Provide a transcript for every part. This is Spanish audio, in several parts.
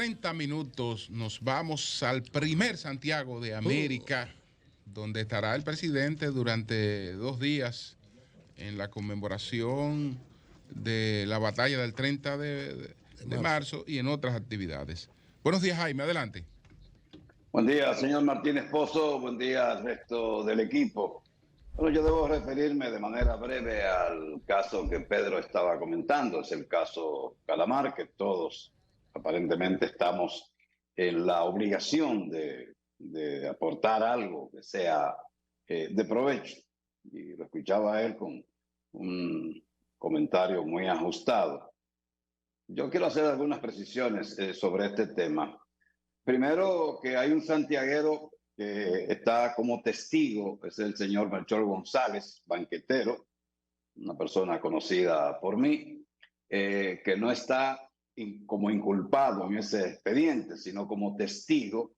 30 minutos nos vamos al primer Santiago de América, donde estará el presidente durante 2 días en la conmemoración de la batalla del 30 de marzo y en otras actividades. Buenos días, Jaime, adelante. Buen día, señor Martínez Pozo, buen día al resto del equipo. Bueno, yo debo referirme de manera breve al caso que Pedro estaba comentando, es el caso Calamar, que todos aparentemente estamos en la obligación de aportar algo que sea de provecho. Y lo escuchaba a él con un comentario muy ajustado. Yo quiero hacer algunas precisiones sobre este tema. Primero, que hay un santiaguero que está como testigo, es el señor Melchor González, banquetero, una persona conocida por mí, que no está como inculpado en ese expediente, sino como testigo,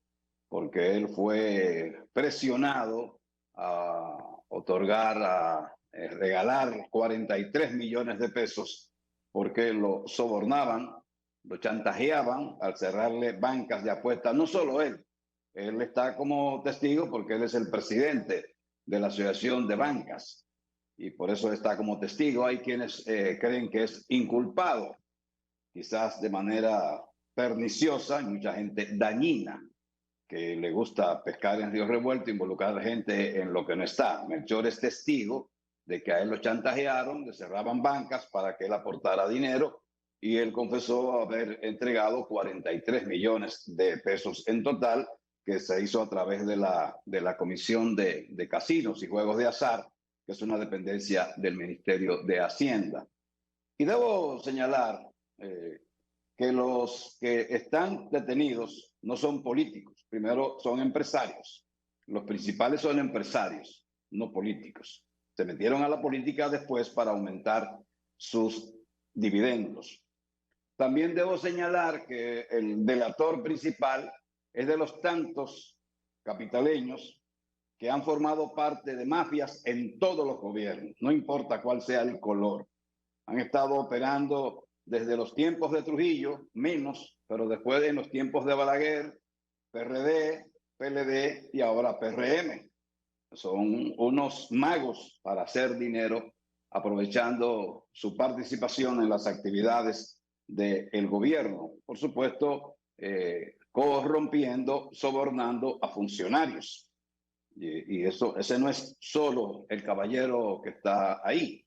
porque él fue presionado a otorgar, a regalar 43 millones de pesos, porque lo sobornaban, lo chantajeaban al cerrarle bancas de apuestas. No solo él está como testigo porque él es el presidente de la Asociación de Bancas y por eso está como testigo. Hay quienes creen que es inculpado, quizás de manera perniciosa, y mucha gente dañina, que le gusta pescar en río revuelto, involucrar a gente en lo que no está. Melchor es testigo de que a él lo chantajearon, le cerraban bancas para que él aportara dinero, y él confesó haber entregado 43 millones de pesos en total, que se hizo a través de la Comisión de Casinos y Juegos de Azar, que es una dependencia del Ministerio de Hacienda. Y debo señalar que los que están detenidos no son políticos, primero son empresarios. Los principales son empresarios, no políticos. Se metieron a la política después para aumentar sus dividendos. También debo señalar que el delator principal es de los tantos capitaleños que han formado parte de mafias en todos los gobiernos, no importa cuál sea el color. Han estado operando desde los tiempos de Trujillo, menos, pero después en los tiempos de Balaguer, PRD, PLD y ahora PRM. Son unos magos para hacer dinero, aprovechando su participación en las actividades del gobierno. Por supuesto, corrompiendo, sobornando a funcionarios. Y ese no es solo el caballero que está ahí,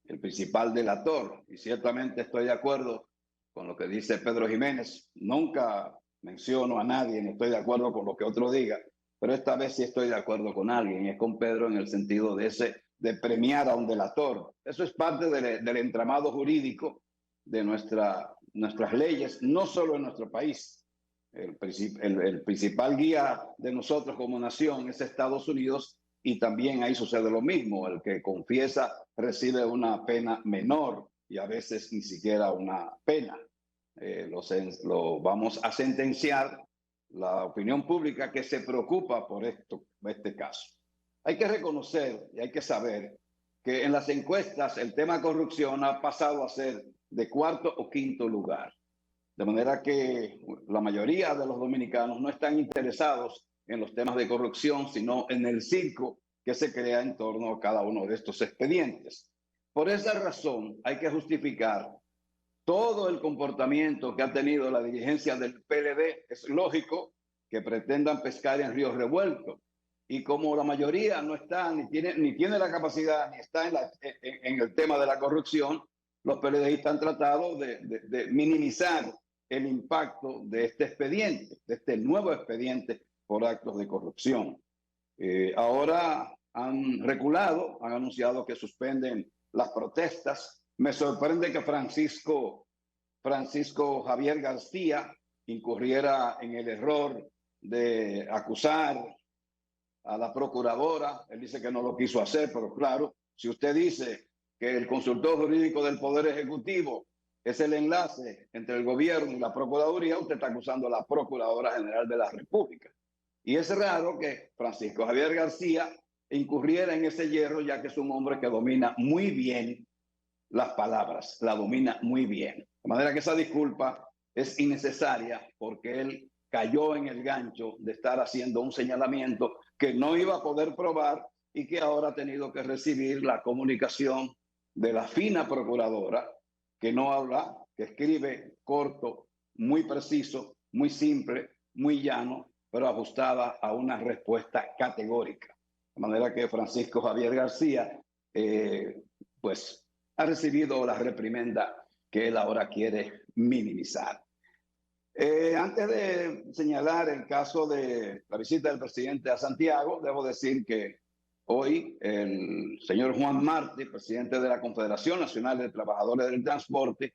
el principal delator. Y ciertamente estoy de acuerdo con lo que dice Pedro Jiménez. Nunca menciono a nadie, ni estoy de acuerdo con lo que otro diga, pero esta vez sí estoy de acuerdo con alguien, y es con Pedro en el sentido de premiar a un delator. Eso es parte del entramado jurídico de nuestras leyes, no solo en nuestro país. El principal guía de nosotros como nación es Estados Unidos, y también ahí sucede lo mismo. El que confiesa recibe una pena menor y a veces ni siquiera una pena. Lo vamos a sentenciar la opinión pública que se preocupa por este caso. Hay que reconocer y hay que saber que en las encuestas el tema corrupción ha pasado a ser de cuarto o quinto lugar. De manera que la mayoría de los dominicanos no están interesados en los temas de corrupción, sino en el circo que se crea en torno a cada uno de estos expedientes. Por esa razón hay que justificar todo el comportamiento que ha tenido la dirigencia del PLD. Es lógico que pretendan pescar en río revuelto. Y como la mayoría no está, ni tiene la capacidad, ni está en el tema de la corrupción, los PLDistas han tratado de minimizar el impacto de este expediente, de este nuevo expediente por actos de corrupción. Ahora han reculado, han anunciado que suspenden las protestas. Me sorprende que Francisco Javier García incurriera en el error de acusar a la procuradora. Él dice que no lo quiso hacer, pero claro, si usted dice que el consultor jurídico del Poder Ejecutivo es el enlace entre el gobierno y la Procuraduría, usted está acusando a la Procuradora General de la República. Y es raro que Francisco Javier García incurriera en ese hierro, ya que es un hombre que domina muy bien las palabras, la domina muy bien. De manera que esa disculpa es innecesaria porque él cayó en el gancho de estar haciendo un señalamiento que no iba a poder probar y que ahora ha tenido que recibir la comunicación de la fina procuradora, que no habla, que escribe corto, muy preciso, muy simple, muy llano, pero ajustada a una respuesta categórica. De manera que Francisco Javier García, pues, ha recibido la reprimenda que él ahora quiere minimizar. Antes de señalar el caso de la visita del presidente a Santiago, debo decir que hoy el señor Juan Martí, presidente de la Confederación Nacional de Trabajadores del Transporte,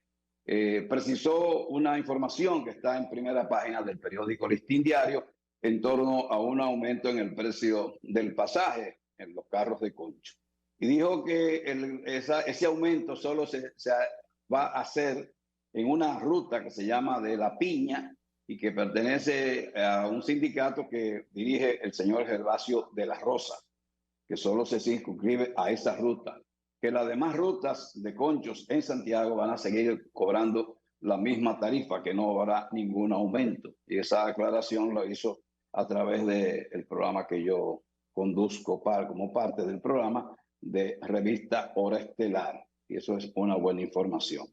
precisó una información que está en primera página del periódico Listín Diario en torno a un aumento en el precio del pasaje en los carros de concho. Y dijo que ese aumento solo se va a hacer en una ruta que se llama de La Piña y que pertenece a un sindicato que dirige el señor Gervasio de la Rosa, que solo se circunscribe a esa ruta, que las demás rutas de conchos en Santiago van a seguir cobrando la misma tarifa, que no habrá ningún aumento. Y esa aclaración lo hizo a través del programa que yo conduzco como parte del programa de revista Hora Estelar. Y eso es una buena información.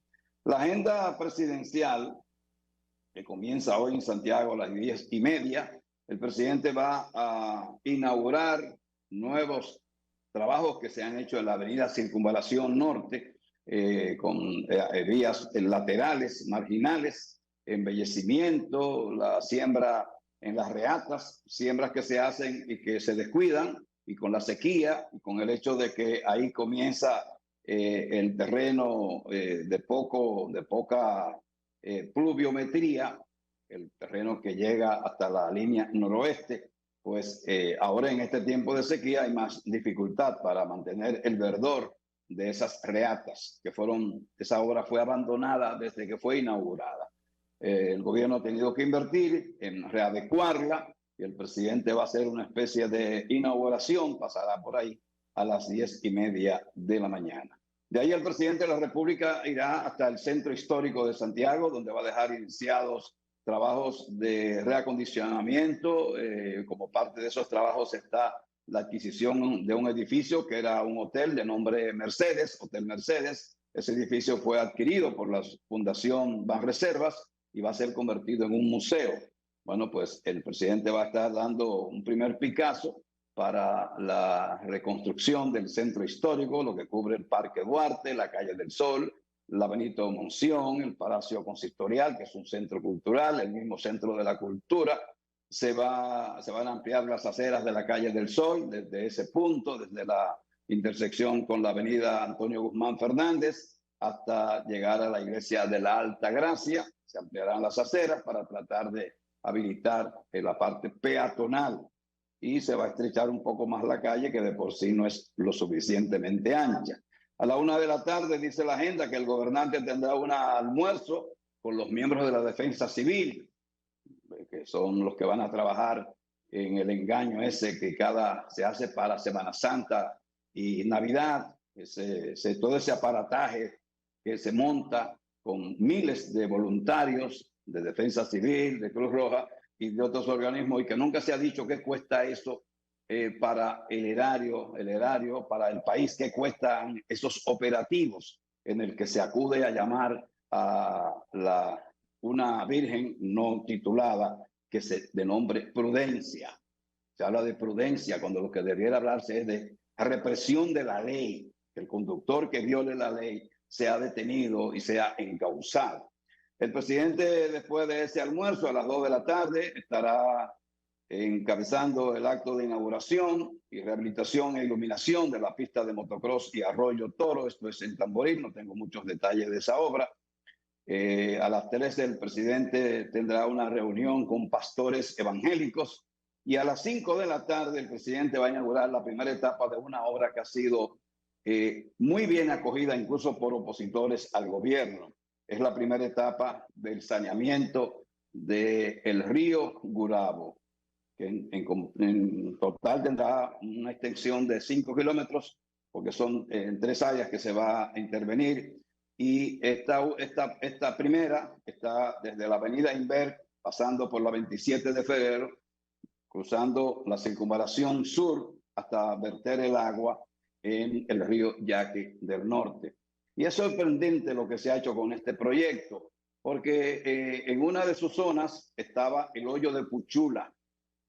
La agenda presidencial, que comienza hoy en Santiago a las 10:30, el presidente va a inaugurar nuevos trabajos que se han hecho en la avenida Circunvalación Norte, con vías laterales, marginales, embellecimiento, la siembra en las reatas, siembras que se hacen y que se descuidan, y con la sequía, y con el hecho de que ahí comienza el terreno de poca pluviometría, el terreno que llega hasta la línea noroeste, pues ahora en este tiempo de sequía hay más dificultad para mantener el verdor de esas reatas, esa obra fue abandonada desde que fue inaugurada. El gobierno ha tenido que invertir en readecuarla y el presidente va a hacer una especie de inauguración, pasará por ahí a las 10:30 de la mañana. De ahí el presidente de la República irá hasta el centro histórico de Santiago, donde va a dejar iniciados trabajos de reacondicionamiento. Como parte de esos trabajos está la adquisición de un edificio que era un hotel de nombre Mercedes, Hotel Mercedes. Ese edificio fue adquirido por la Fundación Banreservas y va a ser convertido en un museo. Bueno, pues el presidente va a estar dando un primer Picasso para la reconstrucción del centro histórico, lo que cubre el Parque Duarte, la Calle del Sol, la Benito Monción, el Palacio Consistorial, que es un centro cultural, el mismo Centro de la Cultura. Se van a ampliar las aceras de la Calle del Sol, desde ese punto, desde la intersección con la avenida Antonio Guzmán Fernández, hasta llegar a la iglesia de la Alta Gracia. Se ampliarán las aceras para tratar de habilitar la parte peatonal y se va a estrechar un poco más la calle, que de por sí no es lo suficientemente ancha. A la 1:00 p.m, dice la agenda, que el gobernante tendrá un almuerzo con los miembros de la Defensa Civil, que son los que van a trabajar en el engaño ese que se hace para Semana Santa y Navidad, todo ese aparataje que se monta con miles de voluntarios de Defensa Civil, de Cruz Roja y de otros organismos, y que nunca se ha dicho qué cuesta eso para el erario, para el país, qué cuestan esos operativos en el que se acude a llamar a una virgen no titulada de nombre Prudencia. Se habla de prudencia cuando lo que debiera hablarse es de represión de la ley, que el conductor que viole la ley sea detenido y sea encausado. El presidente, después de ese almuerzo, a las 2:00 p.m, estará encabezando el acto de inauguración y rehabilitación e iluminación de la pista de motocross y Arroyo Toro. Esto es en Tamboril, no tengo muchos detalles de esa obra. A las 3:00 el presidente tendrá una reunión con pastores evangélicos y a las 5:00 p.m el presidente va a inaugurar la primera etapa de una obra que ha sido muy bien acogida incluso por opositores al gobierno. Es la primera etapa del saneamiento del río Gurabo, que en total tendrá una extensión de 5 kilómetros, porque son en 3 áreas que se va a intervenir. y esta primera está desde la avenida Inver, pasando por la 27 de febrero, cruzando la circunvalación sur hasta verter el agua en el río Yaqui del Norte. Y es sorprendente lo que se ha hecho con este proyecto, porque en una de sus zonas estaba el hoyo de Puchula,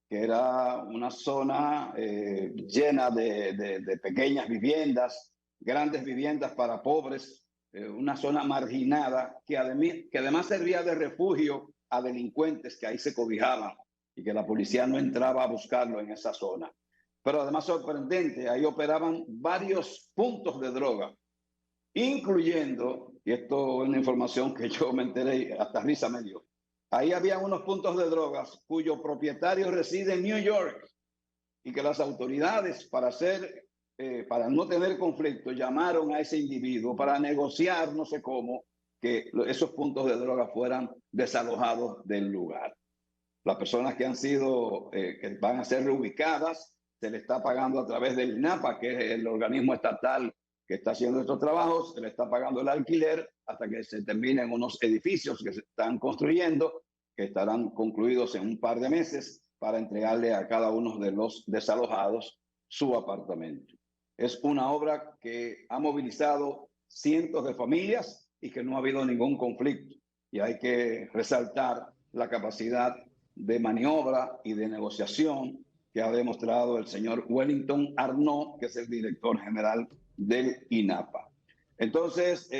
que era una zona llena de pequeñas viviendas, grandes viviendas para pobres, una zona marginada que además servía de refugio a delincuentes que ahí se cobijaban y que la policía no entraba a buscarlo en esa zona. Pero además sorprendente, ahí operaban varios puntos de droga, incluyendo, y esto es una información que yo me enteré, hasta risa me dio, ahí había unos puntos de drogas cuyo propietario reside en New York y que las autoridades para no tener conflicto llamaron a ese individuo para negociar, no sé cómo, que esos puntos de droga fueran desalojados del lugar. Las personas que que van a ser reubicadas, se le está pagando a través del INAPA, que es el organismo estatal que está haciendo estos trabajos, se le está pagando el alquiler hasta que se terminen unos edificios que se están construyendo, que estarán concluidos en un par de meses para entregarle a cada uno de los desalojados su apartamento. Es una obra que ha movilizado cientos de familias y que no ha habido ningún conflicto. Y hay que resaltar la capacidad de maniobra y de negociación que ha demostrado el señor Wellington Arnaud, que es el director general del INAPA. Entonces,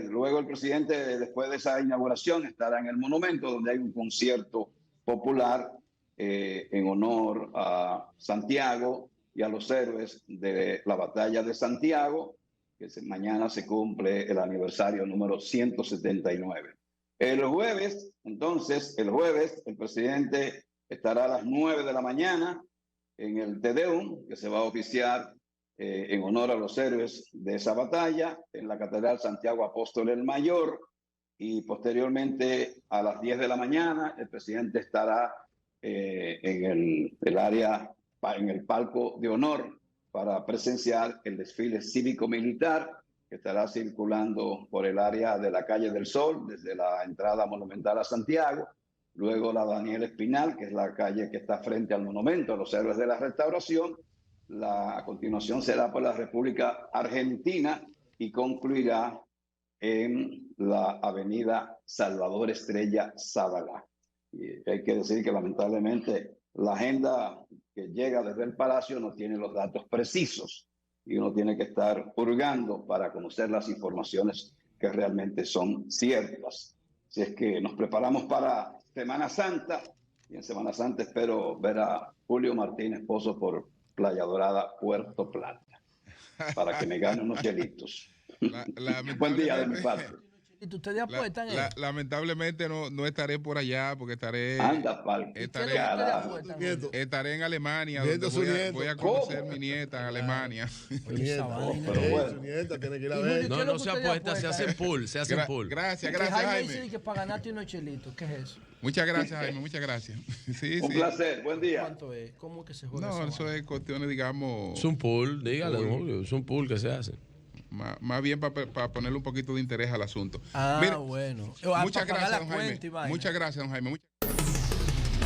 luego el presidente, después de esa inauguración, estará en el monumento donde hay un concierto popular en honor a Santiago y a los héroes de la batalla de Santiago, que mañana se cumple el aniversario número 179. El jueves, el presidente estará a las 9 de la mañana en el Te Deum, que se va a oficiar en honor a los héroes de esa batalla, en la Catedral Santiago Apóstol el Mayor, y posteriormente a las 10 de la mañana el presidente estará en el palco de honor para presenciar el desfile cívico-militar que estará circulando por el área de la Calle del Sol, desde la entrada monumental a Santiago, luego la Daniel Espinal, que es la calle que está frente al monumento a los héroes de la Restauración. A continuación será por la República Argentina y concluirá en la avenida Salvador Estrella Sadalá. Y hay que decir que lamentablemente la agenda que llega desde el Palacio no tiene los datos precisos y uno tiene que estar hurgando para conocer las informaciones que realmente son ciertas. Si es que nos preparamos para Semana Santa, y en Semana Santa espero ver a Julio Martínez Pozo por Playa Dorada, Puerto Plata, para que me gane unos chelitos. Buen día de mi parte. ¿Ustedes apuestan? Lamentablemente no estaré por allá porque estaré en Alemania, donde voy a conocer mi nieta en Alemania. Su nieta tiene que ir a ver. No se apuesta, se hacen pool. Gracias, Jaime. Dice que para ganarte unos chelitos, ¿qué es eso? Muchas gracias, Jaime, muchas gracias. Un placer, buen día. ¿Cuánto es? ¿Cómo que se juega? No, eso es cuestiones, digamos. Es un pool, dígale, Julio, es un pool que se hace. Más bien para ponerle un poquito de interés al asunto. Bueno. Muchas gracias, don Jaime. Muchas gracias, don Jaime.